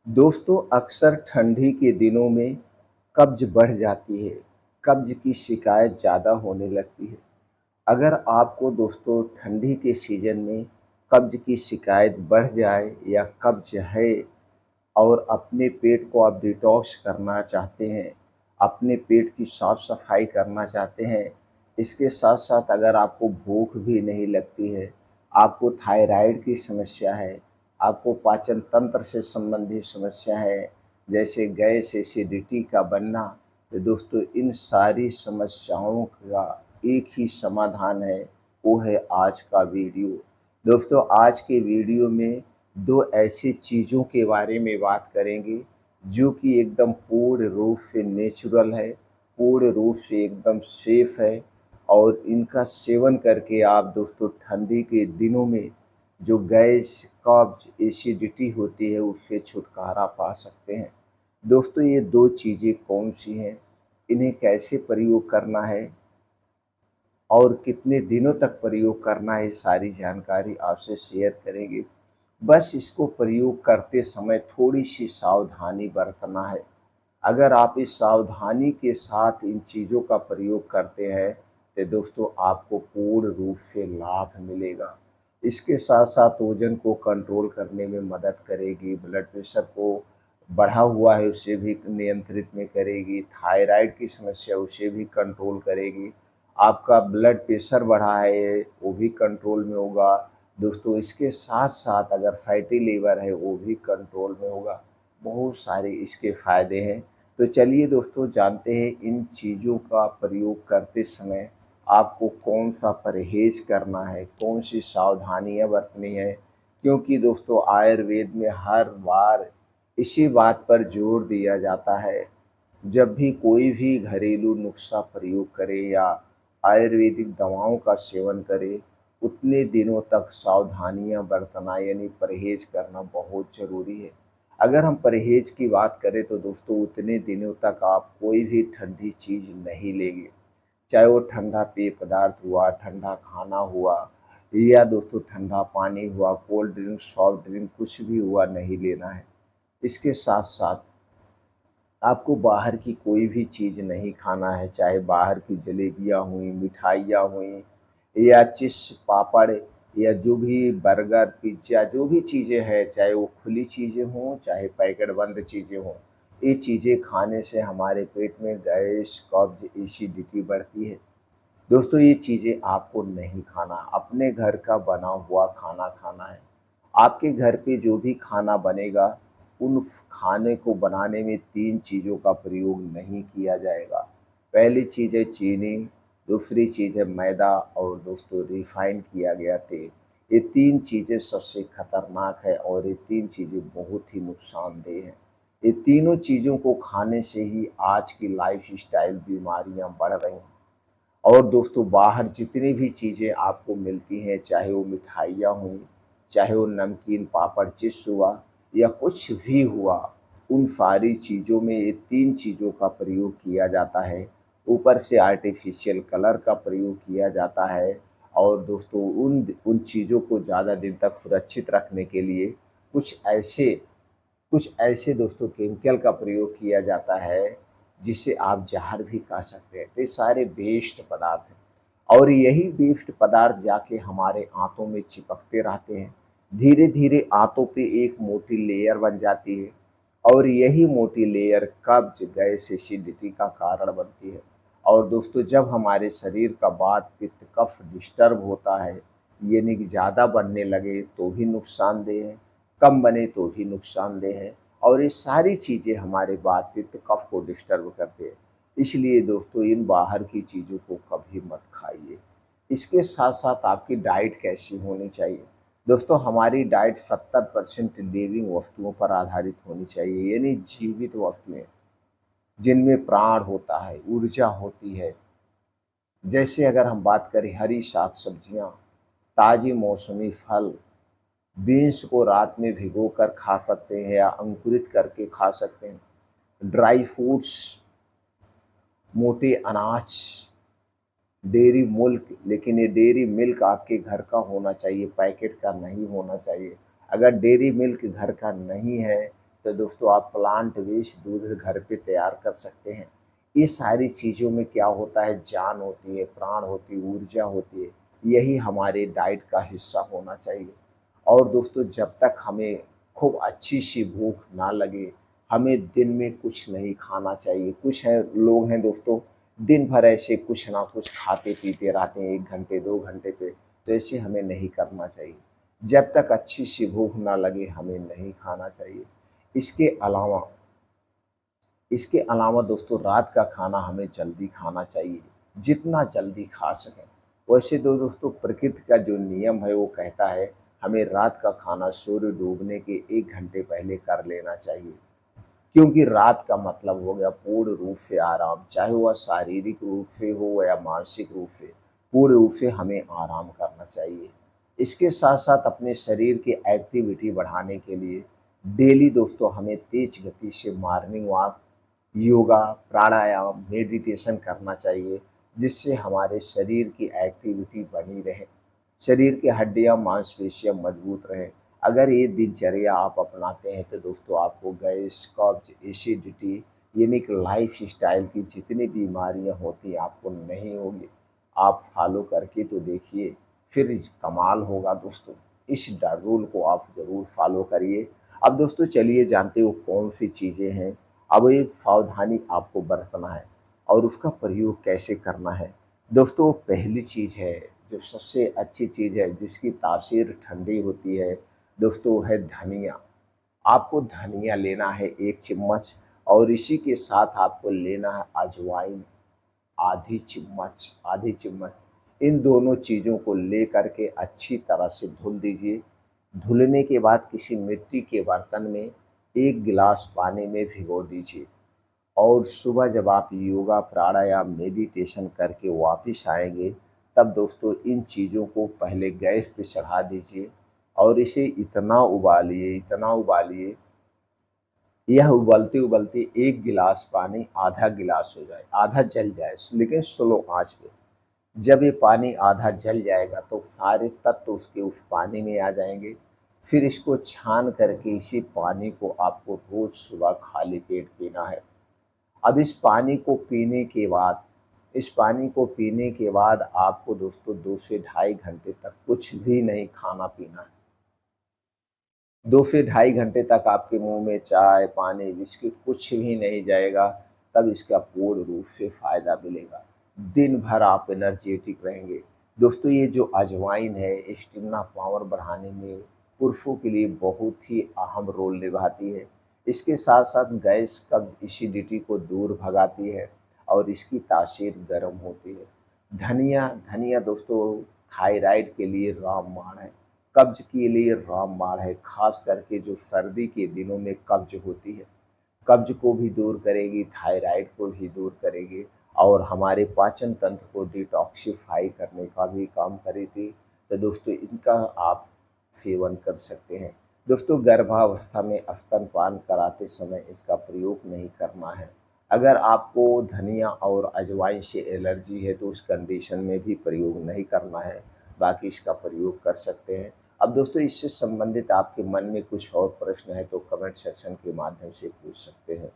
दोस्तों अक्सर ठंडी के दिनों में कब्ज बढ़ जाती है। कब्ज की शिकायत ज़्यादा होने लगती है। अगर आपको दोस्तों ठंडी के सीज़न में कब्ज की शिकायत बढ़ जाए या कब्ज है और अपने पेट को आप डिटॉक्स करना चाहते हैं, अपने पेट की साफ-सफाई करना चाहते हैं, इसके साथ-साथ अगर आपको भूख भी नहीं लगती है, आपको थायराइड की समस्या है, आपको पाचन तंत्र से संबंधित समस्या है, जैसे गैस, एसिडिटी का बनना, तो दोस्तों इन सारी समस्याओं का एक ही समाधान है, वो है आज का वीडियो। दोस्तों आज के वीडियो में 2 ऐसी चीज़ों के बारे में बात करेंगे, जो कि एकदम पूर्ण रूप से नेचुरल है, पूर्ण रूप से एकदम सेफ़ है और इनका सेवन करके आप दोस्तों ठंडी के दिनों में जो गैस, कब्ज़, एसिडिटी होती है, उससे छुटकारा पा सकते हैं। दोस्तों ये 2 चीज़ें कौन-सी हैं? इन्हें कैसे प्रयोग करना है और कितने दिनों तक प्रयोग करना है, सारी जानकारी आपसे शेयर करेंगे। बस इसको प्रयोग करते समय थोड़ी-सी सावधानी बरतना है। अगर आप इस सावधानी के साथ इन चीज़ों का प्रयोग करते हैं, तो दोस्तों आपको पूर्ण रूप से लाभ मिलेगा। इसके साथ-साथ वज़न को कंट्रोल करने में मदद करेगी, ब्लड प्रेशर को बढ़ा हुआ है उसे भी नियंत्रित में करेगी, थायराइड की समस्या उसे भी कंट्रोल करेगी, आपका ब्लड प्रेशर बढ़ा है वो भी कंट्रोल में होगा। दोस्तों इसके साथ-साथ अगर फैटी लीवर है वो भी कंट्रोल में होगा। बहुत सारे इसके फ़ायदे हैं। तो चलिए दोस्तों जानते हैं इन चीज़ों का प्रयोग करते समय आपको कौन-सा परहेज़ करना है, कौन-सी सावधानियाँ बरतनी है। क्योंकि दोस्तों आयुर्वेद में हर बार इसी बात पर जोर दिया जाता है, जब भी कोई भी घरेलू नुस्ख़ा प्रयोग करे या आयुर्वेदिक दवाओं का सेवन करे, उतने दिनों तक सावधानियाँ बरतना यानी परहेज़ करना बहुत ज़रूरी है। अगर हम परहेज़ की बात करें तो दोस्तों उतने दिनों तक आप कोई भी ठंडी चीज़ नहीं लेंगे। चाहे वो ठंडा पेय पदार्थ हुआ, ठंडा खाना हुआ या दोस्तों ठंडा पानी हुआ, कोल्ड ड्रिंक, सॉफ्ट ड्रिंक कुछ भी हुआ नहीं लेना है। इसके साथ-साथ आपको बाहर की कोई भी चीज़ नहीं खाना है, चाहे बाहर की जलेबियाँ हुईं, मिठाइयाँ हुईं या चिप्स, पापड़ या जो भी बर्गर, पिज़्ज़ा जो भी चीज़ें हैं, चाहे वो खुली चीज़ें हों, चाहे पैकेट बंद चीज़ें हों, ये चीज़ें खाने से हमारे पेट में गैस, कब्ज़, एसिडिटी बढ़ती है। दोस्तों ये चीज़ें आपको नहीं खाना, अपने घर का बना हुआ खाना खाना है। आपके घर पे जो भी खाना बनेगा, उन खाने को बनाने में 3 चीज़ों का प्रयोग नहीं किया जाएगा। पहली चीज़ है चीनी, दूसरी चीज़ है मैदा और दोस्तों रिफ़ाइन किया गया तेल। ये 3 चीज़ें सबसे खतरनाक है और ये 3 चीज़ें बहुत ही नुकसानदेह हैं। ये तीनों चीज़ों को खाने से ही आज की लाइफ़स्टाइल बीमारियाँ बढ़ रही हैं। और दोस्तों बाहर जितनी भी चीज़ें आपको मिलती हैं, चाहे वो मिठाइयाँ हुईं, चाहे वो नमकीन पापड़ चिप्स हुआ या कुछ भी हुआ, उन सारी चीज़ों में ये 3 चीज़ों का प्रयोग किया जाता है। ऊपर से आर्टिफ़िशियल कलर का प्रयोग किया जाता है और दोस्तों उन चीज़ों को ज़्यादा दिन तक सुरक्षित रखने के लिए कुछ ऐसे दोस्तों केमिकल का प्रयोग किया जाता है, जिससे आप ज़हर भी खा सकते हैं। तो ये सारे वेस्ट पदार्थ हैं और यही वेस्ट पदार्थ जाके हमारे आँतों में चिपकते रहते हैं। धीरे-धीरे आँतों पे एक मोटी लेयर बन जाती है और यही मोटी लेयर कब्ज़, गैस, एसिडिटी का कारण बनती है। और दोस्तों जब हमारे शरीर का वात, पित्त, कफ़ डिस्टर्ब होता है, यानी कि ज़्यादा बनने लगे तो भी नुकसानदेह है, कम बने तो भी नुकसानदेह है और ये सारी चीज़ें हमारे वात, पित्त, कफ़ को डिस्टर्ब करते हैं। इसलिए दोस्तों इन बाहर की चीज़ों को कभी मत खाइए। इसके साथ-साथ आपकी डाइट कैसी होनी चाहिए? दोस्तों हमारी डाइट 70% लिविंग वस्तुओं पर आधारित होनी चाहिए, यानी जीवित वस्तुएँ, जिनमें प्राण होता है, ऊर्जा होती है। जैसे अगर हम बात करें हरी साग-सब्जियाँ, ताज़ी मौसमी फल, बीन्स को रात में भिगोकर खा सकते हैं या अंकुरित करके खा सकते हैं। ड्राई फ्रूट्स, मोटे अनाज, डेयरी मिल्क, लेकिन ये डेयरी मिल्क आपके घर का होना चाहिए, पैकेट का नहीं होना चाहिए। अगर डेयरी मिल्क घर का नहीं है, तो दोस्तों आप प्लांट बेस्ड दूध घर पे तैयार कर सकते हैं। ये सारी चीज़ों में क्या होता है, जान होती है, प्राण होती है, ऊर्जा होती है। यही हमारे डाइट का हिस्सा होना चाहिए। और दोस्तों जब तक हमें खूब अच्छी-सी भूख ना लगे, हमें दिन में कुछ नहीं खाना चाहिए। कुछ है लोग हैं दोस्तों, दिन भर ऐसे कुछ ना कुछ खाते-पीते रहते हैं 1 घंटे, 2 घंटे पे, तो ऐसे हमें नहीं करना चाहिए। जब तक अच्छी-सी भूख ना लगे हमें नहीं खाना चाहिए। इसके अलावा इसके अलावा दोस्तों रात का खाना हमें जल्दी खाना चाहिए, जितना जल्दी खा सकें। वैसे तो दोस्तों प्रकृति का जो नियम है वो कहता है हमें रात का खाना सूर्य डूबने के 1 घंटे पहले कर लेना चाहिए। क्योंकि रात का मतलब हो गया पूर्ण रूप से आराम, चाहे वह शारीरिक रूप से हो या मानसिक रूप से, पूर्ण रूप से हमें आराम करना चाहिए। इसके साथ-साथ अपने शरीर की एक्टिविटी बढ़ाने के लिए डेली दोस्तों हमें तेज गति से मॉर्निंग वॉक, योगा, प्राणायाम, मेडिटेशन करना चाहिए, जिससे हमारे शरीर की एक्टिविटी बनी रहे, शरीर की हड्डियाँ, मांसपेशियाँ मजबूत रहें। अगर ये दिनचर्या आप अपनाते हैं तो दोस्तों आपको गैस, कब्ज़, एसिडिटी यानी कि लाइफ़स्टाइल की जितनी बीमारियाँ होती हैं आपको नहीं होंगी। आप फ़ॉलो करके तो देखिए, फिर कमाल होगा दोस्तों। इस रूल को आप ज़रूर फ़ॉलो करिए। अब दोस्तों चलिए जानते हो कौन-सी चीज़ें हैं, अब ये सावधानी आपको बरतना है और उसका प्रयोग कैसे करना है। दोस्तों पहली चीज़ है, जो सबसे अच्छी चीज़ है जिसकी तासीर ठंडी होती है दोस्तों, वो है धनिया। आपको धनिया लेना है 1 चम्मच और इसी के साथ आपको लेना है अजवाइन आधी चम्मच। इन दोनों चीज़ों को लेकर के अच्छी तरह से धुल दीजिए। धुलने के बाद किसी मिट्टी के बर्तन में 1 गिलास पानी में भिगो दीजिए और सुबह जब आप योगा, प्राणायाम, मेडिटेशन करके वापिस आएँगे, तब दोस्तों इन चीज़ों को पहले गैस पे चढ़ा दीजिए और इसे इतना उबालिए, यह उबलते-उबलते 1 गिलास पानी आधा गिलास हो जाए, आधा जल जाए लेकिन स्लो आँच पे। जब ये पानी आधा जल जाएगा तो सारे तत्व उसके उस पानी में आ जाएँगे। फिर इसको छान करके इसी पानी को आपको रोज़ सुबह खाली पेट पीना है। अब इस पानी को पीने के बाद आपको दोस्तों 2 से ढाई घंटे तक कुछ भी नहीं खाना-पीना है। 2 से ढाई घंटे तक आपके मुँह में चाय, पानी, बिस्किट कुछ भी नहीं जाएगा, तब इसका पूर्ण रूप से फ़ायदा मिलेगा। दिन भर आप एनर्जेटिक रहेंगे। दोस्तों ये जो अजवाइन है, स्टेमिना पावर बढ़ाने में पुरुषों के लिए बहुत ही अहम रोल निभाती है। इसके साथ-साथ गैस, कब्ज़, एसिडिटी को दूर भगाती है और इसकी तासीर गर्म होती है। धनिया दोस्तों थायराइड के लिए रामबाण है। कब्ज़ के लिए रामबाण है, ख़ास करके जो सर्दी के दिनों में कब्ज़ होती है। कब्ज़ को भी दूर करेगी, थायराइड को भी दूर करेगी और हमारे पाचन तंत्र को डिटॉक्सिफ़ाई करने का भी काम करेगी। तो दोस्तों इनका आप सेवन कर सकते हैं। दोस्तों गर्भावस्था में स्तनपान कराते समय इसका प्रयोग नहीं करना है। अगर आपको धनिया और अजवाइन से एलर्जी है तो उस कंडीशन में भी प्रयोग नहीं करना है, बाकी इसका प्रयोग कर सकते हैं। अब दोस्तों इससे संबंधित आपके मन में कुछ और प्रश्न है तो कमेंट सेक्शन के माध्यम से पूछ सकते हैं।